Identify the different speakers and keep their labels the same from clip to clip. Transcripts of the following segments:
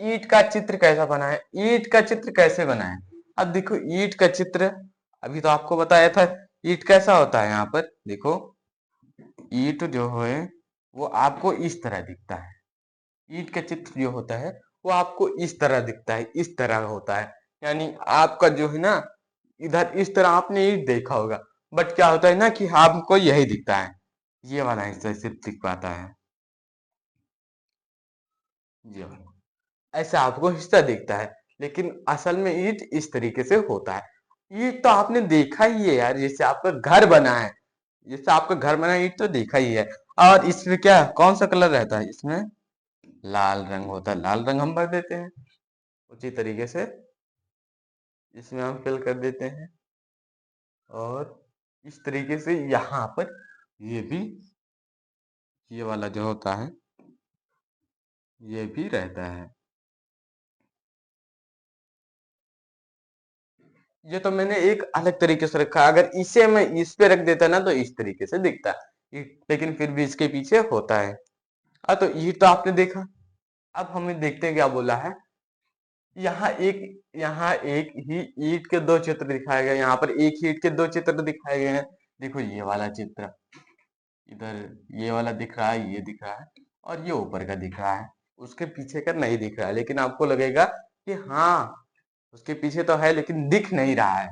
Speaker 1: ईंट का चित्र कैसा बनाए, ईंट का चित्र कैसे बनाए। अब देखो ईंट का चित्र अभी तो आपको बताया था। ईंट कैसा होता है, यहाँ पर देखो ईंट जो है वो आपको इस तरह दिखता है। ईंट का चित्र जो होता है वो आपको इस तरह दिखता है, इस तरह होता है। यानी आपका जो है ना, इधर इस तरह आपने ईंट देखा होगा, बट क्या होता है ना कि आपको यही दिखता है, ये वाला हिस्सा सिर्फ दिख पाता है, ये वाला ऐसा आपको हिस्सा दिखता है। लेकिन असल में ईंट इस तरीके से होता है। ईंट तो आपने देखा ही है यार, जैसे आपका घर बना है, जैसे आपका घर बना है, ईंट तो देखा ही है। और इसमें क्या कौन सा कलर रहता है, इसमें लाल रंग होता है, लाल रंग हम भर देते हैं। उसी तरीके से इसमें हम फिल कर देते हैं। और इस तरीके से यहाँ पर ये भी, ये वाला जो होता है ये भी रहता है। ये तो मैंने एक अलग तरीके से रखा, अगर इसे मैं इस पे रख देता ना तो इस तरीके से दिखता, लेकिन फिर भी इसके पीछे होता है। तो ये तो आपने देखा। अब हमें देखते हैं क्या बोला है। यहाँ एक ही ईंट के दो चित्र दिखाए गए, यहाँ पर एक ही ईंट के दो चित्र दिखाए गए हैं। देखो ये वाला चित्र इधर, ये वाला दिख रहा है, ये दिख रहा है, और ये ऊपर का दिख रहा है। उसके पीछे का नहीं दिख रहा है, लेकिन आपको लगेगा कि हाँ उसके पीछे तो है लेकिन दिख नहीं रहा है।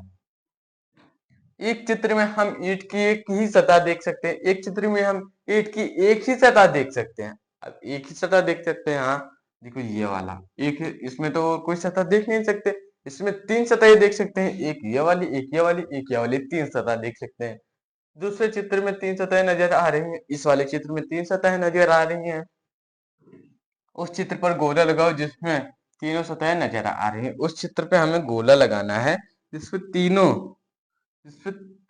Speaker 1: एक चित्र में हम ईंट की एक ही सतह देख सकते हैं, एक चित्र में हम ईंट की एक ही सतह देख सकते हैं। अब एक ही सतह देख सकते हैं, हाँ देखो ये वाला एक है, इसमें तो कोई सतह देख नहीं सकते। इसमें तीन सतह देख सकते हैं, एक ये वाली, एक ये वाली, एक ये वाली, तीन सतह देख सकते हैं। दूसरे चित्र में तीन सतह नजर आ रही हैं, इस वाले चित्र में तीन सतह नजर आ रही हैं। उस चित्र पर गोला लगाओ जिसमें तीनों सतह नजर आ रही है, उस चित्र पे हमें गोला लगाना है जिसपे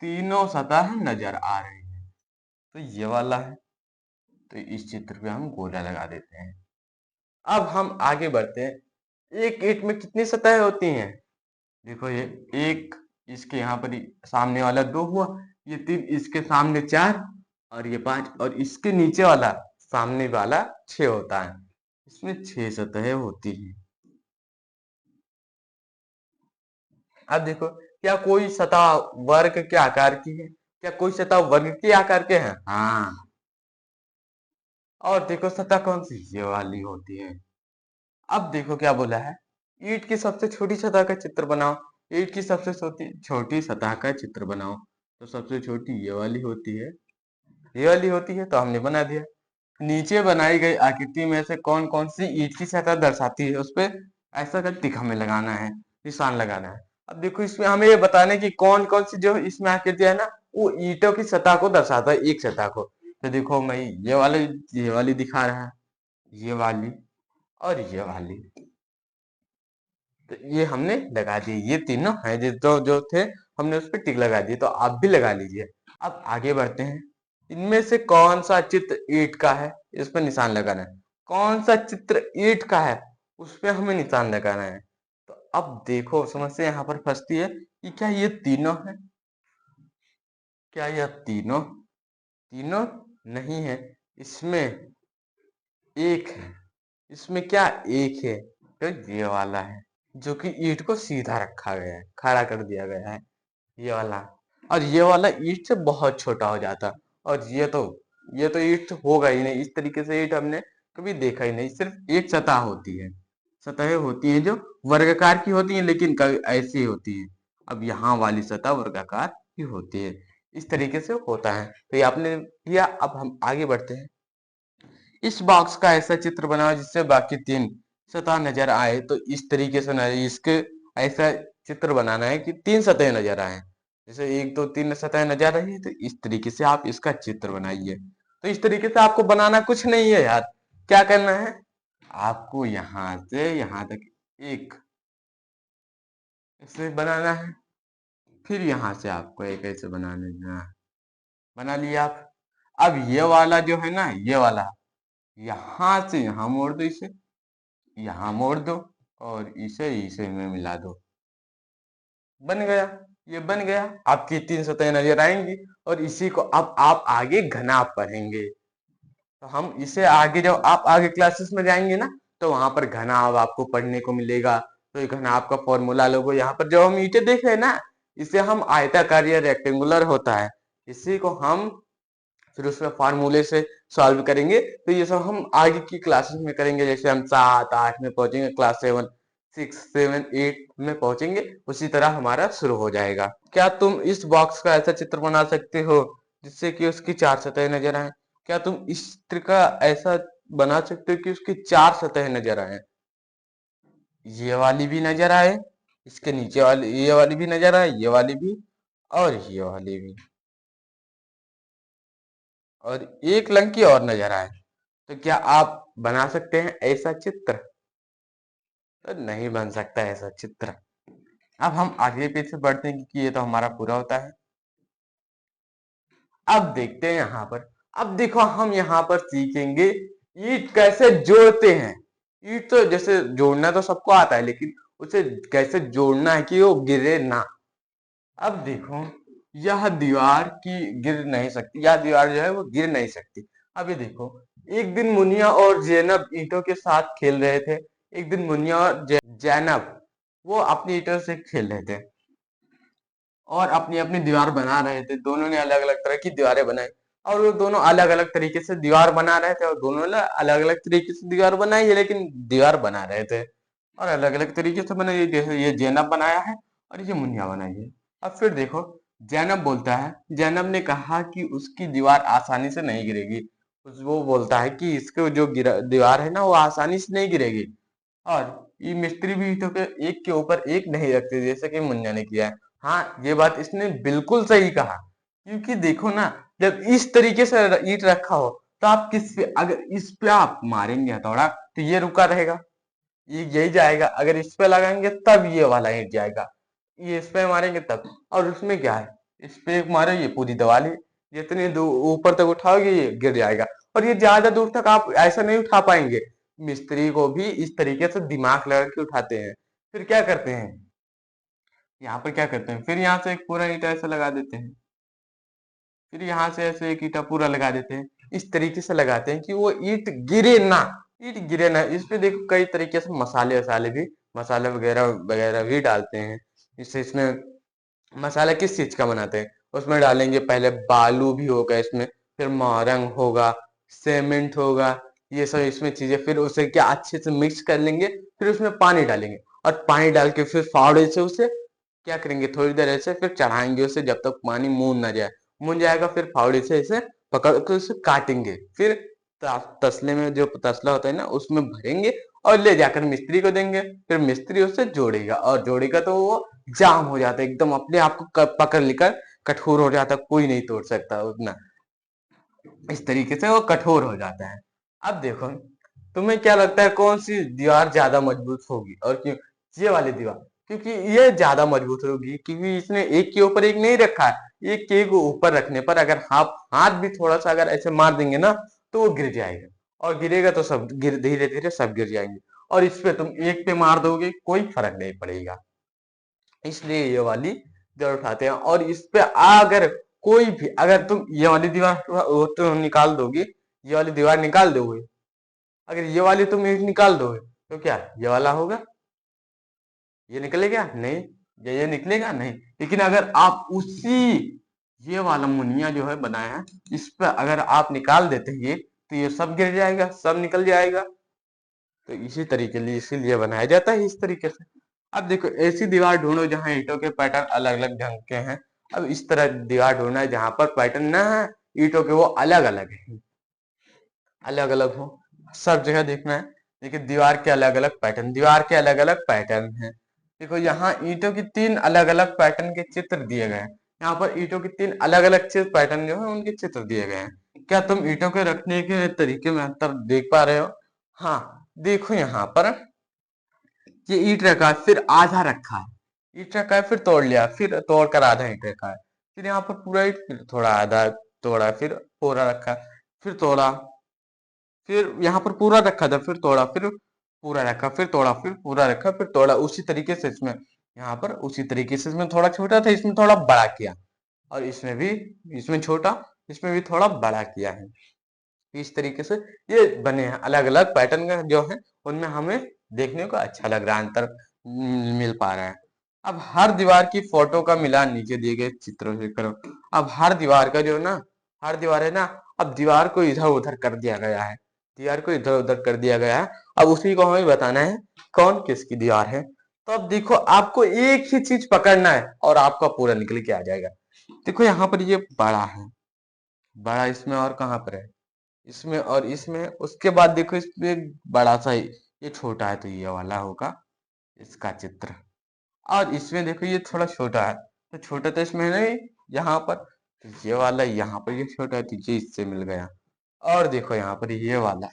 Speaker 1: तीनों सतह नजर आ रही है। तो ये वाला है, तो इस चित्र पे हम गोला लगा देते हैं। अब हम आगे बढ़ते हैं। एक ईंट में कितनी सतह होती हैं, देखो ये एक, इसके यहाँ पर सामने वाला दो हुआ, ये तीन, इसके सामने चार, और ये पांच, और इसके नीचे वाला सामने वाला छह होता है। इसमें छह सतहें होती हैं। अब देखो क्या कोई सतह वर्ग के आकार की है, क्या कोई सतह वर्ग के आकार के हैं, हाँ। और देखो सतह कौन सी, ये वाली होती है। अब देखो क्या बोला है, ईंट की सबसे छोटी सतह का चित्र बनाओ। ईंट की सबसे छोटी छोटी सतह का चित्र बनाओ, तो सबसे छोटी ये वाली होती है, ये वाली होती है, तो हमने बना दिया। नीचे बनाई गई आकृति में से कौन कौन सी ईंट की सतह दर्शाती है, उस पे ऐसा का टिक हमें लगाना है, निशान लगाना है। अब देखो इसमें हमें ये बताना है कि कौन कौन सी जो इसमें आकृति है ना, वो ईंटों की सतह को दर्शाता है, एक सतह को। तो देखो मैं ये वाली दिखा रहा है, ये वाली और ये वाली, तो ये हमने लगा दी। ये तीनों हैं जो जो थे, हमने उस पर टिक लगा दी, तो आप भी लगा लीजिए। अब आगे बढ़ते हैं। इनमें से कौन सा चित्र ईंट का है, इस पर निशान लगाना है। कौन सा चित्र ईंट का है, उस पे हमें निशान लगाना है। तो अब देखो समस्या यहाँ पर फंसती है कि क्या ये तीनों है, क्या यह तीनों, तीनों नहीं है। इसमें एक है, इसमें क्या एक है, तो ये वाला है, जो कि ईंट को सीधा रखा गया है, खड़ा कर दिया गया है, ये वाला। और ये वाला ईंट से बहुत छोटा हो जाता। और ये तो ईंट होगा ही नहीं, इस तरीके से ईंट हमने कभी देखा ही नहीं। सिर्फ एक सतह होती है, सतहें होती हैं जो वर्गाकार की होती हैं, लेकिन कभी ऐसी होती है। अब यहाँ वाली सतह वर्गाकार की होती है, इस तरीके से होता है। तो ये आपने किया। अब हम आगे बढ़ते हैं। इस बॉक्स का ऐसा चित्र बनाओ जिससे बाकी तीन सतह नजर आए। तो इस तरीके से इसके ऐसा चित्र बनाना है कि तीन सतह नजर आए। जैसे एक दो तीन सतह नजर आ रही है, तो इस तरीके से आप इसका चित्र बनाइए। तो इस तरीके से आपको बनाना कुछ नहीं है यार, क्या करना है, आपको यहां से यहां तक एक ऐसे बनाना है, फिर यहां से आपको एक ऐसे बनाना है। बना लिया आप। अब ये वाला जो है ना, ये वाला यहां से यहां मोड़ दो, इसे यहाँ मोड़ दो, और इसे इसे में मिला दो, बन गया। ये बन गया, आपकी तीन सतहें नजर आएंगी। और इसी को अब आप आगे घनाभ पढ़ेंगे। तो हम इसे आगे, जब आप आगे क्लासेस में जाएंगे ना, तो वहां पर घना अब आपको पढ़ने को मिलेगा। तो ये घना आपका फॉर्मूला लोगो, यहाँ पर जो हम ईंटें देख रहे हैं ना, इसे हम आयताकार या रेक्टेंगुलर होता है, इसी को हम फिर उसमें फार्मूले से सॉल्व करेंगे। तो ये सब हम आगे की क्लासेस में करेंगे, जैसे हम 7 8 में पहुंचेंगे, क्लास 7 6 7 8 में पहुंचेंगे, उसी तरह हमारा शुरू हो जाएगा। क्या तुम इस बॉक्स का ऐसा चित्र बना सकते हो जिससे कि उसकी 4 सतह नजर आए? क्या तुम इस चित्र का ऐसा बना सकते हो कि उसकी 4 सतह नजर आए? ये वाली भी नजर आए, इसके नीचे वाली ये वाली भी नजर आए, ये वाली भी, और ये वाली भी, और एक लंकी और नजर आए। तो क्या आप बना सकते हैं ऐसा चित्र? तो नहीं बन सकता ऐसा चित्र। अब हम आगे पीछे बढ़ते हैं क्योंकि ये तो हमारा पूरा होता है। अब देखते हैं यहाँ पर। अब देखो हम यहाँ पर सीखेंगे ईंट कैसे जोड़ते हैं। ईंट तो जैसे जोड़ना तो सबको आता है, लेकिन उसे कैसे जोड़ना है कि वो गिरे ना। अब देखो, यह दीवार की गिर नहीं सकती, यह दीवार जो है वो गिर नहीं सकती। अब ये देखो, एक दिन मुनिया और जैनब ईंटों के साथ खेल रहे थे। एक दिन मुनिया और जैनब वो अपनी ईंटों से खेल रहे थे और अपनी अपनी दीवार बना रहे थे। दोनों ने अलग अलग तरह की दीवारें बनाई, और वो दोनों अलग अलग तरीके से दीवार बना रहे थे, और दोनों ने अलग अलग तरीके से दीवार बनाई है, लेकिन दीवार बना रहे थे और अलग अलग तरीके से बनाई। जैसे ये जैनब बनाया है और ये मुनिया बनाई है। अब फिर देखो, जैनब बोलता है, जैनब ने कहा कि उसकी दीवार आसानी से नहीं गिरेगी। वो बोलता है कि इसके जो दीवार है ना, वो आसानी से नहीं गिरेगी। और ये मिस्त्री भी ईंटों के एक के ऊपर एक नहीं रखते, जैसे कि मुन्ना ने किया है। हाँ, ये बात इसने बिल्कुल सही कहा, क्योंकि देखो ना, जब इस तरीके से ईंट रखा हो तो आप किस पे, अगर इस पे आप मारेंगे हथौड़ा तो ये रुका रहेगा, ये यही जाएगा। अगर इस पे लगाएंगे तब ये वाला ईंट जाएगा, ये इस पे मारेंगे तब। और उसमें क्या है, इस पे एक मारो ये पूरी दीवार ही, जितनी ऊपर तक उठाओगे ये गिर जाएगा। और ये ज्यादा दूर तक आप ऐसा नहीं उठा पाएंगे। मिस्त्री को भी इस तरीके से दिमाग लगा के उठाते हैं। फिर क्या करते हैं, यहाँ पर क्या करते हैं, फिर यहाँ से एक पूरा ईंटा ऐसे लगा देते हैं, फिर यहाँ से ऐसे एक ईंटा पूरा लगा देते हैं। इस तरीके से लगाते हैं कि वो ईंट गिरे ना, ईंट गिरे ना। इस पे देखो कई तरीके से मसाले वसाले भी, मसाले वगैरह वगैरह भी डालते हैं। इससे इसमें मसाला किस चीज का बनाते हैं, उसमें डालेंगे पहले बालू भी होगा इसमें, फिर मोरंग होगा, सीमेंट होगा, ये सब इसमें चीजें, फिर उसे क्या अच्छे से मिक्स कर लेंगे, फिर उसमें पानी डालेंगे, और पानी डाल के फिर फावड़े से उसे क्या करेंगे, थोड़ी देर ऐसे फिर चढ़ाएंगे उसे जब तक पानी मून ना जाए। मून जाएगा फिर फावड़े से इसे पकड़ के उसे काटेंगे, फिर तसले में जो तसला होता है ना उसमें भरेंगे और ले जाकर मिस्त्री को देंगे। फिर मिस्त्री उसे जोड़ेगा, और जोड़ेगा तो वो जाम हो जाता है एकदम, अपने आप को पकड़ लेकर कठोर हो जाता है, कोई नहीं तोड़ सकता उतना। इस तरीके से वो कठोर हो जाता है। अब देखो, तुम्हें क्या लगता है कौन सी दीवार ज्यादा मजबूत होगी, और क्यों? ये वाली दीवार, क्योंकि ये ज्यादा मजबूत होगी, क्योंकि इसने एक के ऊपर एक नहीं रखा है। एक के ऊपर रखने पर अगर हाथ हाथ भी थोड़ा सा अगर ऐसे मार देंगे ना, तो वो गिर जाएगा, और गिरेगा तो सब गिर, धीरे धीरे सब गिर जाएंगे। और इस पे तुम एक पे मार दोगे कोई फर्क नहीं पड़ेगा, इसलिए ये वाली दीवार उठाते हैं। और इस पे अगर कोई भी, अगर तुम ये वाली दीवार तो निकाल दोगे, ये वाली दीवार निकाल दोगे, अगर ये वाली तुम ईंट निकाल दोगे तो क्या ये वाला होगा, ये निकलेगा नहीं, ये निकलेगा नहीं। लेकिन अगर आप उसी ये वाला मुनिया जो है बनाया है, इस पे अगर आप निकाल देते हैं ये, तो ये सब गिर जाएगा, सब निकल जाएगा। तो इसी तरीके लिए इसीलिए बनाया जाता है इस तरीके से। अब देखो, ऐसी दीवार ढूंढो जहां ईंटों के पैटर्न अलग अलग ढंग के हैं। अब इस तरह दीवार ढूंढना है जहां पर पैटर्न ना है, ईंटों के वो अलग अलग है, अलग अलग हो, सब जगह देखना है। देखिए, दीवार के अलग अलग पैटर्न, दीवार के अलग अलग पैटर्न है। देखो, यहाँ ईंटों की 3 अलग अलग पैटर्न के चित्र दिए गए हैं। यहाँ पर ईंटों की 3 अलग अलग चित्र पैटर्न जो है उनके चित्र दिए गए हैं। क्या तुम ईंटों के रखने के तरीके में अंतर देख पा रहे हो? हाँ, देखो यहाँ पर ये ईंट रखा है, फिर आधा रखा है, ईंट रखा है फिर तोड़ लिया, फिर तोड़कर आधा ईंट रखा है, फिर यहाँ पर पूरा ईंट, फिर थोड़ा आधा तोड़ा, फिर पूरा रखा, फिर तोड़ा, फिर यहाँ पर पूरा रखा था, फिर तोड़ा, फिर पूरा रखा, फिर तोड़ा, फिर पूरा रखा, फिर तोड़ा। उसी तरीके से इसमें, यहाँ पर उसी तरीके से इसमें थोड़ा छोटा था, इसमें थोड़ा बड़ा किया, और इसमें भी, इसमें छोटा, इसमें भी थोड़ा बड़ा किया है। इस तरीके से ये बने हैं, अलग अलग पैटर्न का जो है उनमें हमें देखने को अच्छा लग रहा है, अंतर मिल पा रहा है। अब हर दीवार की फोटो का मिलान नीचे दिए गए चित्रों से करो। अब हर दीवार का जो ना, हर दीवार है ना, अब दीवार को इधर उधर कर दिया गया है, दीवार को इधर उधर कर दिया गया है। अब उसी को हमें बताना है कौन किसकी दीवार है। तो अब देखो, आपको एक ही चीज पकड़ना है और आपका पूरा निकल के आ जाएगा। देखो यहाँ पर ये बड़ा है, बड़ा इसमें और कहाँ पर है, इसमें और इसमें। उसके बाद देखो इसमें एक बड़ा सा ये छोटा है, तो ये वाला होगा इसका चित्र। और इसमें देखो ये थोड़ा छोटा है, तो छोटा तो इसमें है नहीं यहाँ पर, तो ये वाला यहाँ पर ये छोटा है, तो ये इससे मिल गया। और देखो यहाँ पर ये वाला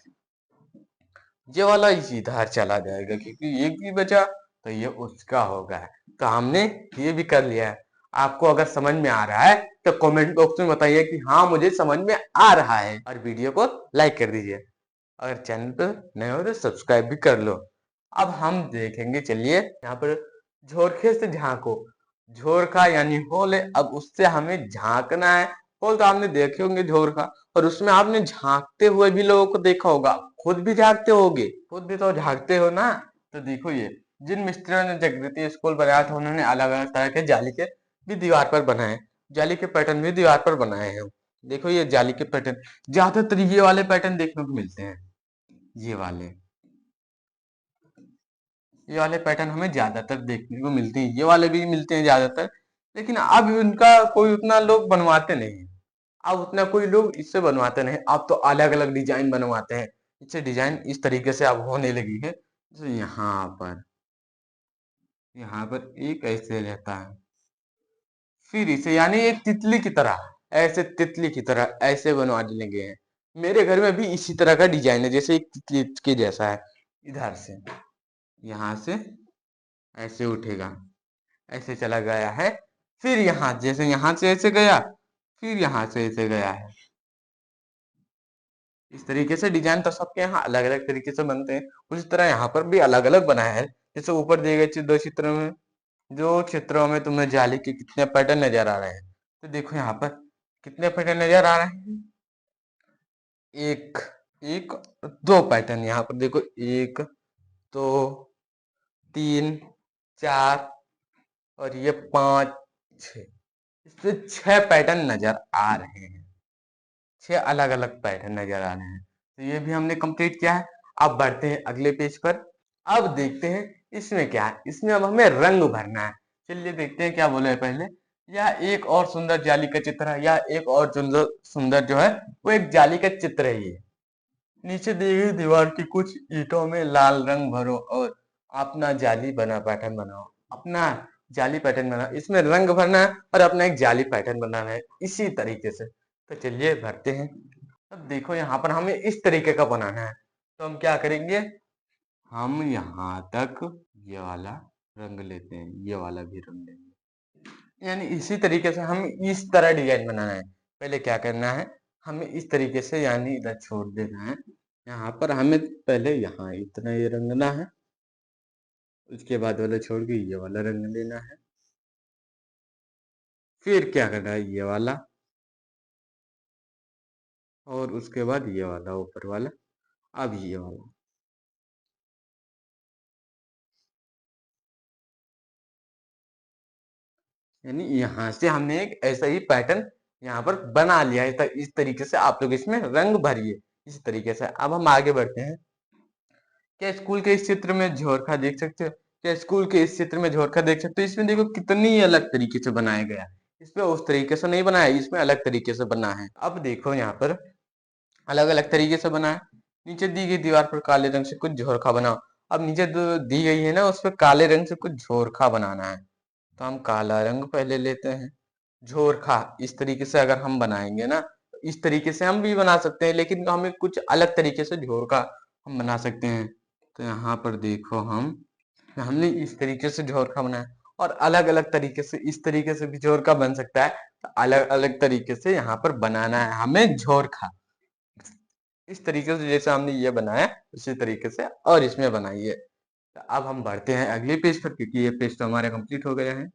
Speaker 1: इधर चला जाएगा, क्योंकि एक भी बचा तो ये उसका होगा। तो हमने ये भी कर लिया है। आपको अगर समझ में आ रहा है तो कमेंट बॉक्स में बताइए कि हाँ मुझे समझ में आ रहा है, और वीडियो को लाइक कर दीजिए। अगर चैनल पर नए हो तो सब्सक्राइब भी कर लो। अब हम देखेंगे, चलिए यहाँ पर झोरखे से झांको। झोरखा यानी होल है, अब उससे हमें झांकना है। होल तो आपने देखे होंगे झोरखा, और उसमें आपने झांकते हुए भी लोगों को देखा होगा, खुद भी झांकते होगे, खुद भी तो झांकते हो ना। तो देखो ये जिन मिस्त्रियों ने जागृति स्कूल बनाया था उन्होंने अलग अलग तरह के जाली के भी दीवार पर बनाए, जाली के पैटर्न भी दीवार पर बनाए हैं। देखो ये जाली के पैटर्न, ज्यादातर ये वाले पैटर्न देखने को मिलते हैं, ये वाले, ये वाले पैटर्न हमें ज्यादातर देखने को मिलते हैं, ये वाले भी मिलते हैं ज्यादातर। लेकिन अब उनका कोई उतना लोग बनवाते नहीं, अब उतना कोई लोग इससे बनवाते नहीं। अब तो अलग अलग डिजाइन बनवाते हैं, इससे डिजाइन इस तरीके से अब होने लगी है। तो यहाँ पर एक ऐसे रहता है, फिर इसे यानी एक तितली की तरह, ऐसे तितली की तरह ऐसे बनवाने लगे हैं। मेरे घर में भी इसी तरह का डिजाइन है, जैसे एक तितली के जैसा है। इधर से, यहाँ से ऐसे उठेगा, ऐसे चला गया है, फिर यहाँ जैसे यहाँ से ऐसे गया, फिर यहाँ से ऐसे गया है। इस तरीके से डिजाइन तो सबके यहाँ अलग अलग तरीके से बनते हैं, उसी तरह यहाँ पर भी अलग अलग बनाया है। जैसे ऊपर दिए गए दो चित्रों में, जो चित्रों में तुम्हें जाली के कितने पैटर्न नजर आ रहे हैं, तो देखो यहाँ पर कितने पैटर्न नजर आ रहे हैं, एक, एक, दो पैटर्न। यहाँ पर देखो, एक, दो, तीन, चार, और ये पांच, छह, इससे छह पैटर्न नजर आ रहे हैं, छह अलग अलग पैटर्न नजर आ रहे हैं। तो ये भी हमने कंप्लीट किया है। अब बढ़ते हैं अगले पेज पर। अब देखते हैं इसमें क्या है, इसमें अब हमें रंग भरना है। चलिए देखते हैं क्या बोले पहले। यह एक और सुंदर जाली का चित्र है, यह एक और सुंदर सुंदर जो है वो एक जाली का चित्र है। ये नीचे दी गई दीवार की कुछ ईंटों में लाल रंग भरो और अपना जाली बना पैटर्न बनाओ, अपना जाली पैटर्न बनाओ। इसमें रंग भरना है और अपना एक जाली पैटर्न बनाना है इसी तरीके से। तो चलिए भरते हैं। अब देखो यहाँ पर हमें इस तरीके का बनाना है, तो हम क्या करेंगे, हम यहाँ तक ये वाला रंग लेते हैं, ये वाला भी रंग लेंगे, यानी इसी तरीके से हम इस तरह डिजाइन बनाना है। पहले क्या करना है, हमें इस तरीके से यानी इधर छोड़ देना है। यहाँ पर हमें पहले यहाँ इतना ये रंगना है, उसके बाद वाला छोड़ के ये वाला रंग लेना है, फिर क्या करना है, ये वाला, और उसके बाद ये वाला ऊपर वाला, अब ये वाला। यानी यहाँ से हमने एक ऐसा ही पैटर्न यहाँ पर बना लिया है। इस तरीके से आप लोग इसमें रंग भरिए इस तरीके से। अब हम आगे बढ़ते हैं। क्या स्कूल के इस चित्र में झोरखा देख सकते हो, क्या स्कूल के इस चित्र में झोरखा देख सकते हो। इसमें देखो कितनी अलग तरीके से बनाया गया है, इसमें उस तरीके से नहीं बनाया, इसमें अलग तरीके से बना है। अब देखो यहाँ पर अलग अलग तरीके से बना है। नीचे दी गई दीवार पर काले रंग से कुछ झोरखा बनाओ। अब नीचे दी गई है ना, उस पर काले रंग से कुछ झोरखा बनाना है। तो हम काला रंग पहले लेते हैं, झोरखा इस तरीके से अगर हम बनाएंगे ना, तो इस तरीके से हम भी बना सकते हैं, लेकिन हमें कुछ अलग तरीके से झोरखा हम बना सकते हैं। तो यहाँ पर देखो हमने इस तरीके से झोरखा बनाया, और अलग अलग तरीके से इस तरीके से भी झोरखा बन सकता है। तो अलग अलग तरीके से यहाँ पर बनाना है हमें झोरखा, इस तरीके से जैसे हमने ये बनाया उसी तरीके से और इसमें बनाइए। तो अब हम बढ़ते हैं अगले पेज पर, क्योंकि ये पेज तो हमारे कंप्लीट हो गया है।